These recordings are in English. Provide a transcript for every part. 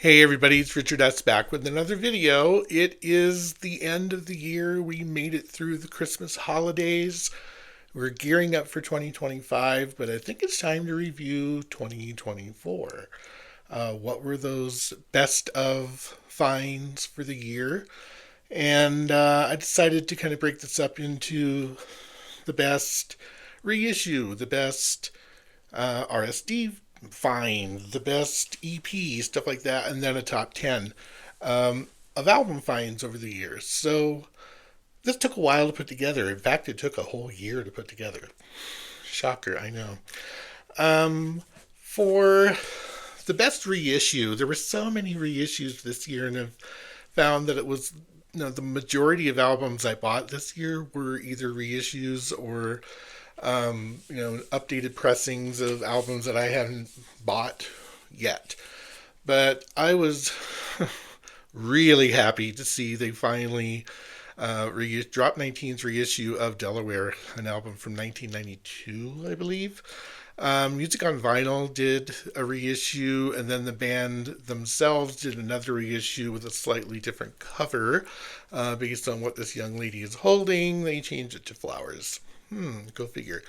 Hey everybody, it's Richard S. back with another video. It is the end of the year. We made it through the Christmas holidays. We're gearing up for 2025, but I think it's time to review 2024. What were those best of finds for the year? And I decided to kind of break this up into the best reissue, the best RSD find, the best EP, stuff like that, and then a top 10 of album finds over the years. So this took a while to put together. In fact, it took a whole year to put together. Shocker, I know. For the best reissue, there were so many reissues this year, and I've found that it was the majority of albums I bought this year were either reissues or updated pressings of albums that I hadn't bought yet. But I was really happy to see they finally dropped 19's reissue of Delaware, an album from 1992, I believe. Music on Vinyl did a reissue, and then the band themselves did another reissue with a slightly different cover based on what this young lady is holding. They changed it to flowers. Go figure.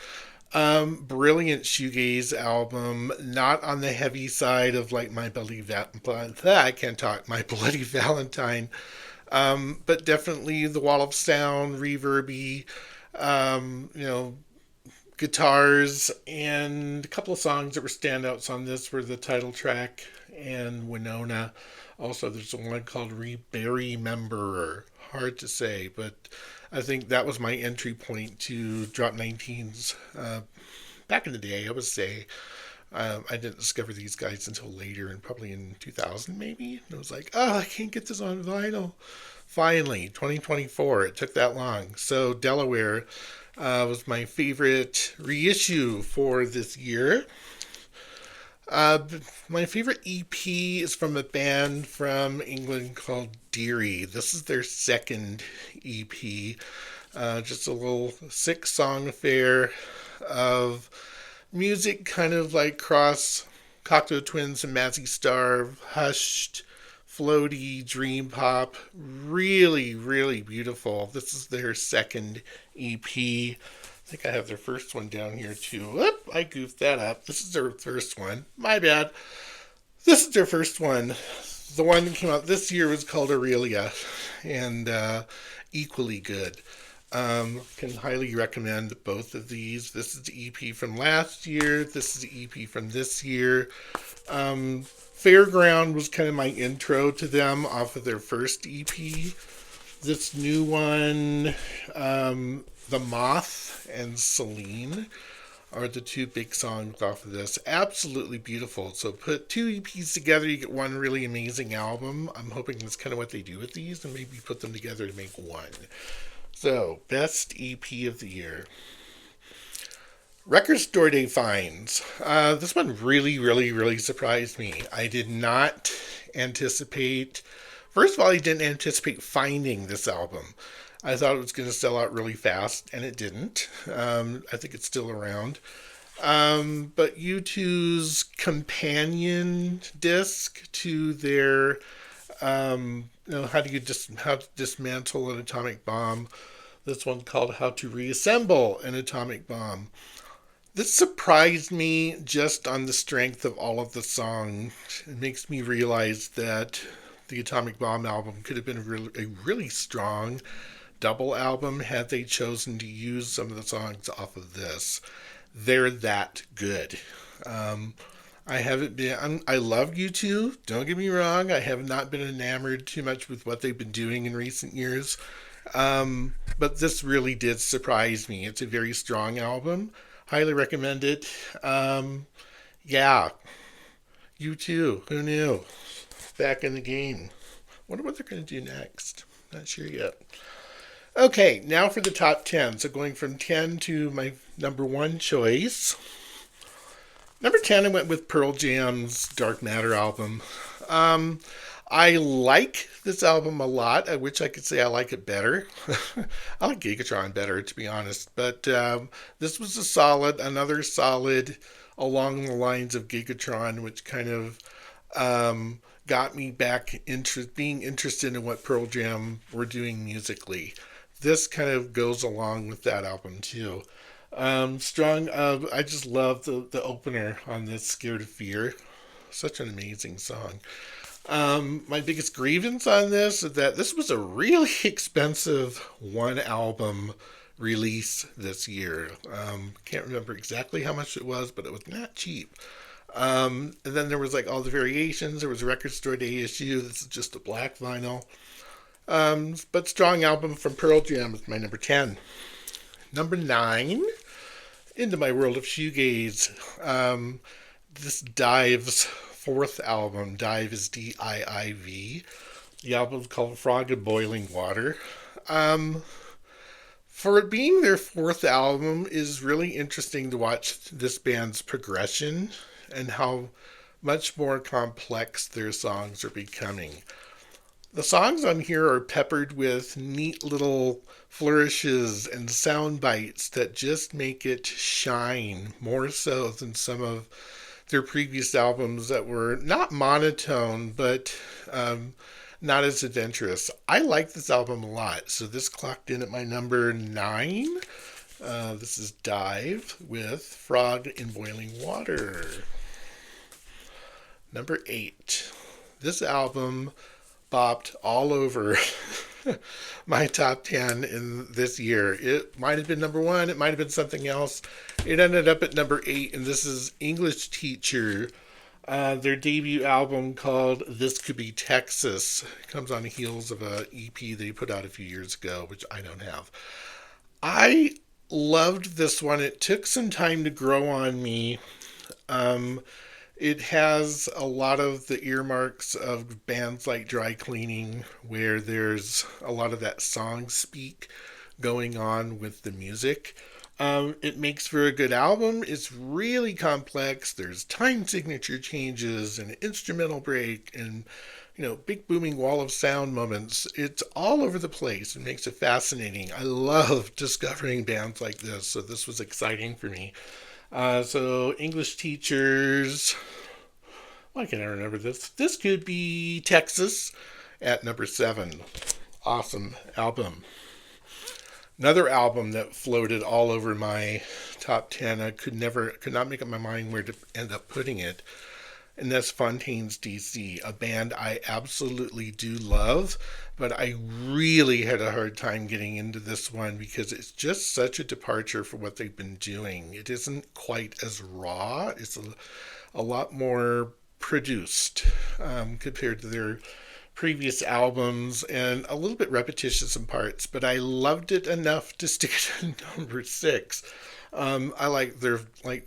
Brilliant shoegaze album, not on the heavy side of like My Bloody Valentine. I can't talk. My Bloody Valentine, but definitely the wall of sound, reverby, guitars, and a couple of songs that were standouts on this were the title track and Winona. Also, there's one called Rememberer. Hard to say, but I think that was my entry point to Drop 19's. Back in the day, I would say. I didn't discover these guys until later, and probably in 2000 maybe. And I was like, oh, I can't get this on vinyl. Finally, 2024. It took that long. So Delaware was my favorite reissue for this year. My favorite EP is from a band from England called Deary. This is their second EP. Just a little 6-song affair of music, kind of like cross Cocteau Twins and Mazzy Star, hushed, floaty, dream pop. Really, really beautiful. This is their second EP. I think I have their first one down here too. Whoop, I goofed that up. This is their first one. My bad. This is their first one. The one that came out this year was called Aurelia, and equally good. Can highly recommend both of these. This is the EP from last year. This is the EP from this year. Fairground was kind of my intro to them off of their first EP. This new one, The Moth and Celine, are the two big songs off of this. Absolutely beautiful. So put two EPs together, you get one really amazing album. I'm hoping that's kind of what they do with these, and maybe put them together to make one. So, best EP of the year. Record Store Day finds. This one really, really, really surprised me. I did not anticipate... First of all, I didn't anticipate finding this album. I thought it was going to sell out really fast, and it didn't. I think it's still around. But U2's companion disc to their, how to dismantle an atomic bomb. This one called How to Reassemble an Atomic Bomb. This surprised me just on the strength of all of the songs. It makes me realize that the Atomic Bomb album could have been a really strong double album had they chosen to use some of the songs off of this. They're that good. I love U2, don't get me wrong. I have not been enamored too much with what they've been doing in recent years. But this really did surprise me. It's a very strong album. Highly recommend it. Yeah. U2, who knew? Back in the game. Wonder what they're going to do next. Not sure yet. Okay, now for the top 10. So going from 10 to my number 1 choice. Number 10, I went with Pearl Jam's Dark Matter album. I like this album a lot. I wish I could say I like it better. I like Gigatron better, to be honest. But this was another solid along the lines of Gigatron, which kind of got me back into being interested in what Pearl Jam were doing musically. This kind of goes along with that album too. Strong. I just love the opener on this "Scared of Fear." Such an amazing song. My biggest grievance on this is that this was a really expensive one album release this year. Can't remember exactly how much it was, but it was not cheap. And then there was like all the variations. There was a record store day issue. This is just a black vinyl. But strong album from Pearl Jam is my number 10. Number 9, Into My World of Shoegaze. This Dive's fourth album. Dive is Diiv. The album is called Frog in Boiling Water. For it being their fourth album is really interesting to watch this band's progression and how much more complex their songs are becoming. The songs on here are peppered with neat little flourishes and sound bites that just make it shine more so than some of their previous albums that were not monotone but not as adventurous. I like this album a lot, so this clocked in at my number 9. This is Dive with Frog in Boiling Water. Number 8. This album bopped all over my top 10 in this year. It might have been number 1, it might have been something else. It ended up at number 8, and this is English Teacher. Their debut album called This Could Be Texas. It comes on the heels of an EP they put out a few years ago, which I don't have. I loved this one. It took some time to grow on me. It has a lot of the earmarks of bands like Dry Cleaning, where there's a lot of that song speak going on with the music. It makes for a good album. It's really complex. There's time signature changes and instrumental break and, big booming wall of sound moments. It's all over the place. It makes it fascinating. I love discovering bands like this, so this was exciting for me. So English Teachers. Why can't I remember this? This Could Be Texas at number 7. Awesome album. Another album that floated all over my top 10. I could not make up my mind where to end up putting it. And that's Fontaine's DC, a band I absolutely do love, but I really had a hard time getting into this one because it's just such a departure from what they've been doing. It isn't quite as raw. It's a lot more produced compared to their previous albums, and a little bit repetitious in parts, but I loved it enough to stick it at number 6. I like their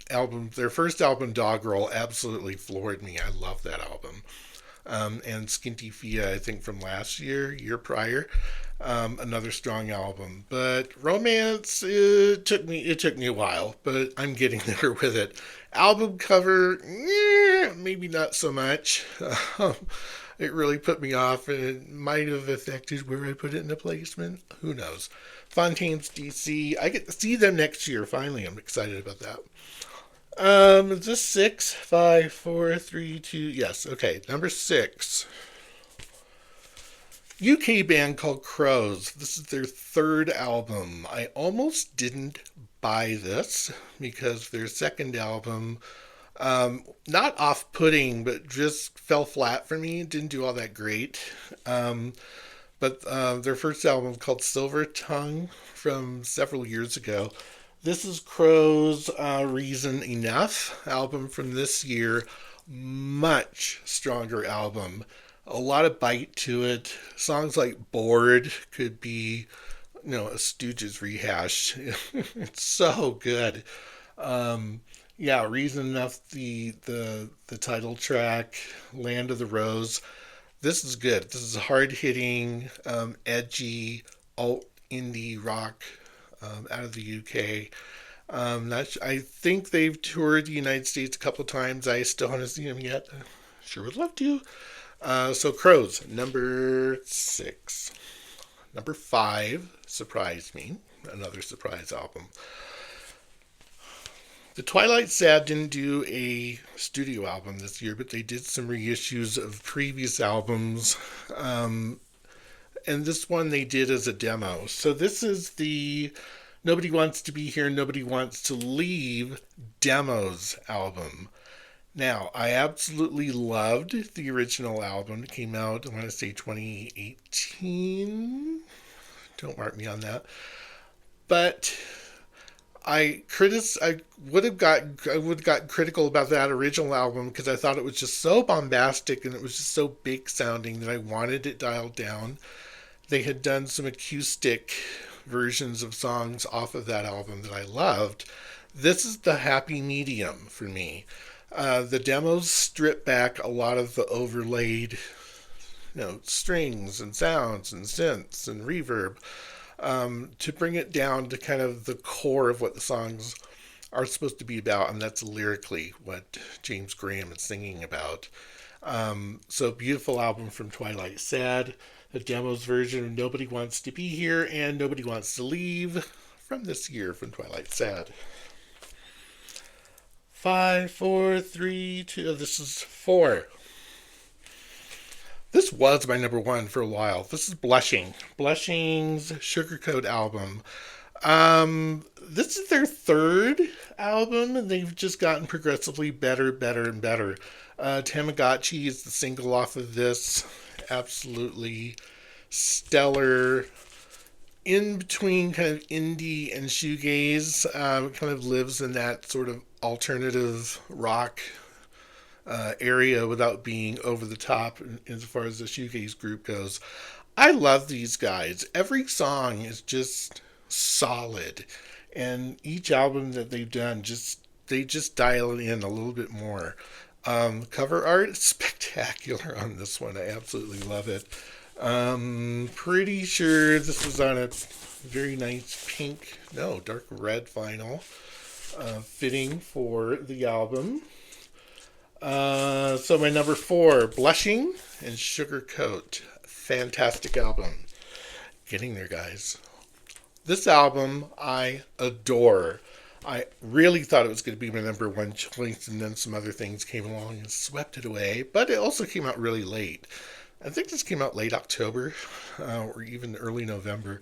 album. Their first album, Doggerel, absolutely floored me. I love that album. And Skinty Fia, I think from last year prior, another strong album. But Romance, it took me a while, but I'm getting there with it. Album cover, maybe not so much. It really put me off, and it might have affected where I put it in the placement. Who knows? Fontaine's DC. I get to see them next year. Finally, I'm excited about that. Is this 6, 5, 4, 3, 2? Yes. Okay. Number 6. UK band called Crows. This is their third album. I almost didn't buy this because their second album, not off-putting, but just fell flat for me. It didn't do all that great. But their first album was called Silver Tongue from several years ago. This is Crow's Reason Enough album from this year. Much stronger album. A lot of bite to it. Songs like Bored could be, a Stooges rehash. It's so good. Reason Enough, the title track, Land of the Rose. This is good. This is hard-hitting, edgy, alt indie rock out of the UK. I think they've toured the United States a couple of times. I still haven't seen them yet. Sure would love to. So Crows, number 6. Number 5 surprised me. Another surprise album. The Twilight Sad didn't do a studio album this year, but they did some reissues of previous albums. Um, and this one they did as a demo. So this is the Nobody Wants to Be Here, Nobody Wants to Leave demos album. Now, I absolutely loved the original album. It came out, I want to say 2018. Don't mark me on that. But I would have got critical about that original album because I thought it was just so bombastic and it was just so big sounding that I wanted it dialed down. They had done some acoustic versions of songs off of that album that I loved. This is the happy medium for me. The demos strip back a lot of the overlaid, strings and sounds and synths and reverb, to bring it down to kind of the core of what the songs are supposed to be about, and that's lyrically what James Graham is singing about. So beautiful album from Twilight Sad, the demos version of Nobody Wants to Be Here and Nobody Wants to Leave from this year from Twilight Sad. 5, 4, 3, 2. This is 4. This was my number one for a while. This is Blushing. Blushing's Sugarcoat album. This is their third album, and they've just gotten progressively better, and better. Tamagotchi is the single off of this. Absolutely stellar. In between kind of indie and shoegaze, kind of lives in that sort of alternative rock area without being over the top as far as the shoegaze group goes. I love these guys. Every song is just solid, and each album that they've done they just dial it in a little bit more. Cover art is spectacular on this one. I absolutely love it. Pretty sure this was on a very nice dark red vinyl, fitting for the album. So my number 4, Blushing and Sugarcoat. Fantastic album. Getting there, guys. This album I adore. I really thought it was going to be my number one choice, and then some other things came along and swept it away. But it also came out really late. I think this came out late October, or even early November.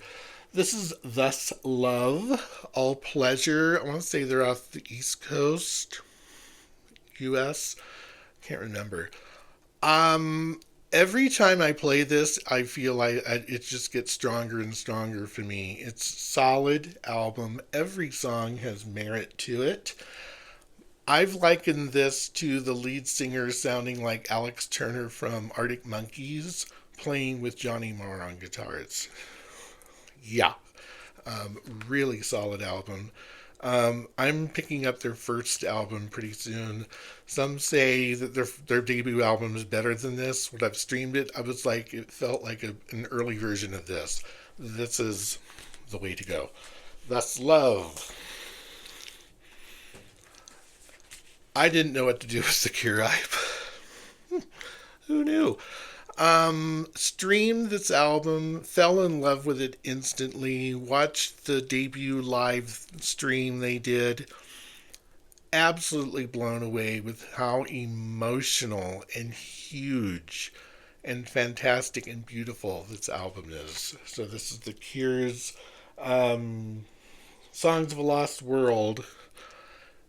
This is Thus Love, All Pleasure. I want to say they're off the East Coast, U.S. Can't remember. Every time I play this, I feel like it just gets stronger and stronger for me. It's a solid album. Every song has merit to it. I've likened this to the lead singer sounding like Alex Turner from Arctic Monkeys playing with Johnny Marr on guitars. Yeah. Really solid album. I'm picking up their first album pretty soon. Some say that their debut album is better than this. When I've streamed it, it felt like an early version of this. This is the way to go. Thus Love. I didn't know what to do with the Cure hype. Who knew? Streamed this album, fell in love with it instantly, watched the debut live stream they did. Absolutely blown away with how emotional and huge and fantastic and beautiful this album is. So this is the Cure's Songs of a Lost World.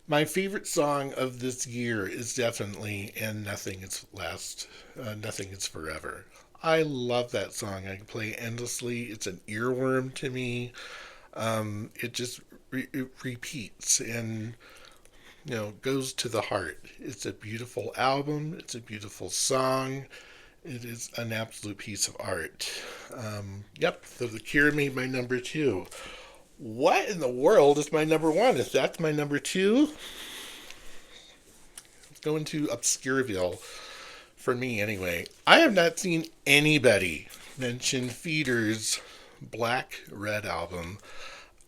My favorite song of this year is definitely "And Nothing Is Forever." I love that song. I can play endlessly. It's an earworm to me. It just it repeats and goes to the heart. It's a beautiful album. It's a beautiful song. It is an absolute piece of art. So The Cure made my number 2. What in the world is my number 1? If that's my number 2, let's go into Obscureville. For me, anyway. I have not seen anybody mention Feeder's Black Red album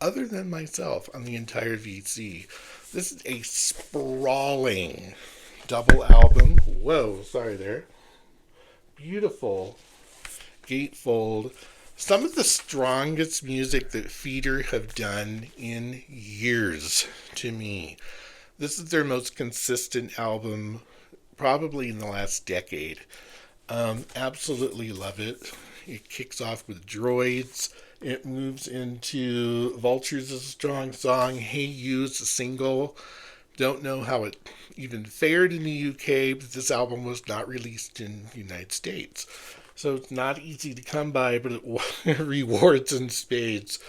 other than myself on the entire VC. This is a sprawling double album. Whoa, sorry there. Beautiful gatefold. Some of the strongest music that Feeder have done in years to me. This is their most consistent album, probably in the last decade. Absolutely love it. It kicks off with Droids. It moves into Vultures is a strong song. Hey You's a single. Don't know how it even fared in the UK, but this album was not released in the United States. So it's not easy to come by, but it rewards in spades.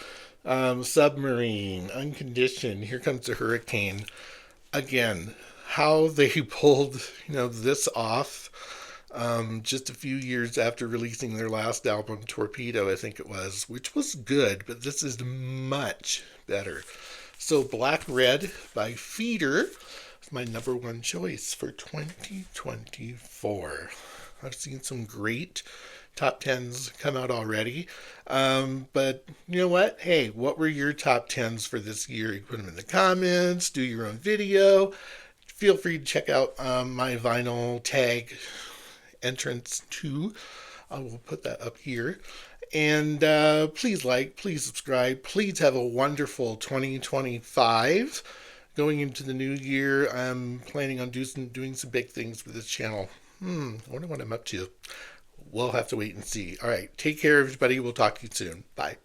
Submarine, Unconditioned, Here Comes the Hurricane. Again, how they pulled this off just a few years after releasing their last album, Torpedo, I think it was, which was good, but this is much better. So Black Red by Feeder is my number one choice for 2024. I've seen some great top 10s come out already. But you know what? Hey, what were your top 10s for this year? You put them in the comments, do your own video. Feel free to check out my vinyl tag entrance too. I will put that up here. And please like, please subscribe. Please have a wonderful 2025. Going into the new year, I'm planning on doing some big things with this channel. I wonder what I'm up to. We'll have to wait and see. All right. Take care, everybody. We'll talk to you soon. Bye.